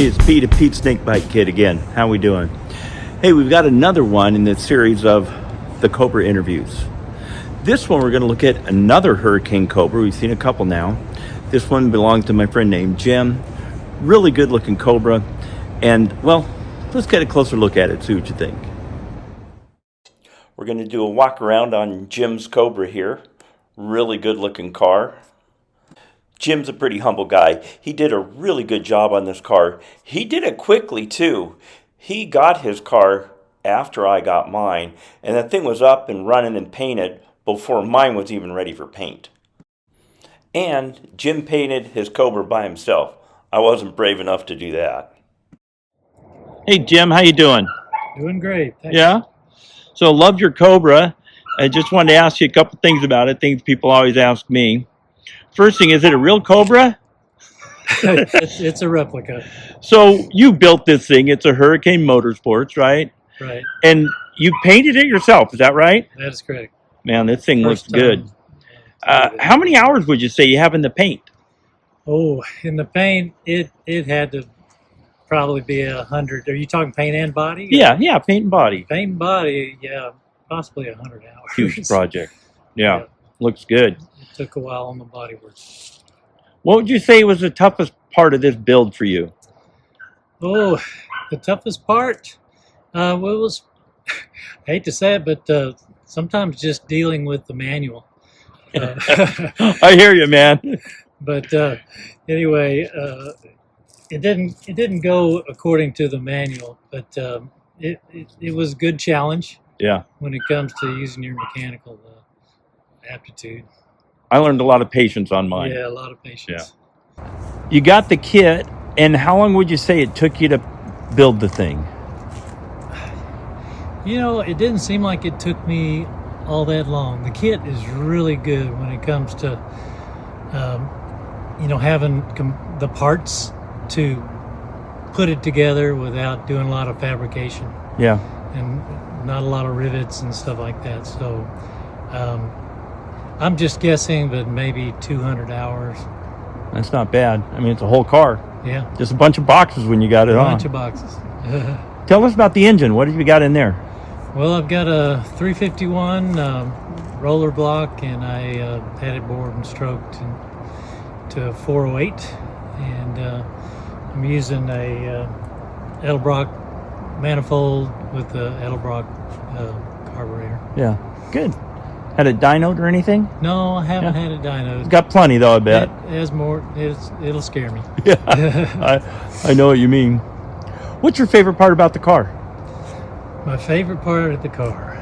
Hey, it's Pete at Pete Snakebite Kid again. How we doing? Hey, we've got another one in this series of the Cobra interviews. This one we're going to look at another hurricane cobra. We've seen a couple now. This one belongs to my friend named Jim. Really good looking cobra. And, well, let's get a closer look at it, see what you think. We're going to do a walk around on Jim's Cobra here. Really good looking car. Jim's a pretty humble guy. He did a really good job on this car. He did it quickly too. He got his car after I got mine, and that thing was up and running and painted before mine was even ready for paint. And Jim painted his Cobra by himself. I wasn't brave enough to do that. Hey Jim, how you doing? Doing great. Thanks. Yeah? So loved your Cobra. I just wanted to ask you a couple things about it, things people always ask me. First thing, is it a real Cobra? It's a replica. So you built this thing. It's a Hurricane Motorsports, right? Right. And you painted it yourself. Is that right? That is correct. Man, this thing First looks good. How many hours would you say you have in the paint? Oh, in the paint, it had to probably be 100. Are you talking paint and body? Yeah, paint and body. Paint and body, yeah, possibly 100 hours. Huge project. Yeah, looks good. It took a while on the body work. What would you say was the toughest part of this build for you? Oh, the toughest part? Well, it was, I hate to say it, but sometimes just dealing with the manual. I hear you, man. But anyway, it didn't go according to the manual, but it was a good challenge. Yeah. When it comes to using your mechanical aptitude. I learned a lot of patience on mine. Yeah, a lot of patience. Yeah. You got the kit, and how long would you say it took you to build the thing? You know, it didn't seem like it took me all that long. The kit is really good when it comes to, having the parts to put it together without doing a lot of fabrication. Yeah. And not a lot of rivets and stuff like that. So I'm just guessing, but maybe 200 hours. That's not bad. I mean, it's a whole car. Yeah. Just a bunch of boxes when you got it on. A bunch of boxes. Tell us about the engine. What have you got in there? Well, I've got a 351 roller block, and I had it bored and stroked to a 408. And I'm using a Edelbrock manifold with the Edelbrock carburetor. Yeah, good. Had it dynoed or anything? No, I haven't had it dynoed. It's got plenty though, I bet. It has more. It'll scare me. Yeah, I know what you mean. What's your favorite part about the car? My favorite part of the car.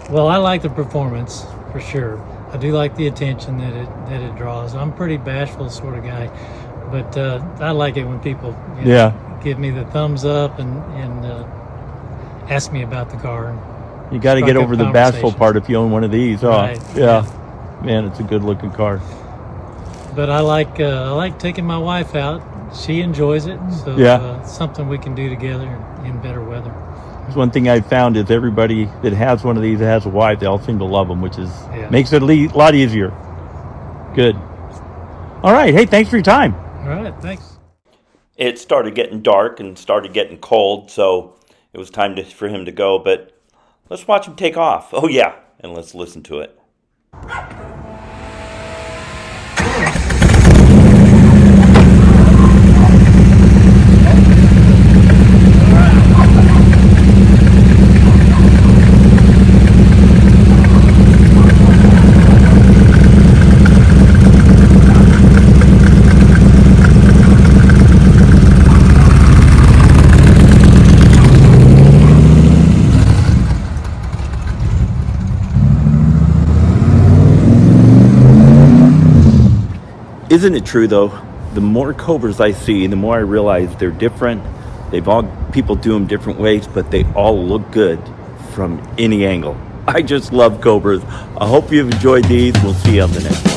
Well, I like the performance for sure. I do like the attention that it draws. I'm a pretty bashful sort of guy, but I like it when people give me the thumbs up and ask me about the car. You got to get over the bashful part if you own one of these. Oh, right. Yeah. Man, it's a good looking car. But I like taking my wife out. She enjoys it, so it's something we can do together in better weather. There's one thing I've found is everybody that has one of these that has a wife, they all seem to love them, which is makes it a lot easier. Good. All right. Hey, thanks for your time. All right. Thanks. It started getting dark and started getting cold, so it was time for him to go, but let's watch him take off. Oh, yeah, and let's listen to it. Isn't it true though? The more Cobras I see, the more I realize they're different. People do them different ways, but they all look good from any angle. I just love Cobras. I hope you've enjoyed these. We'll see you on the next one.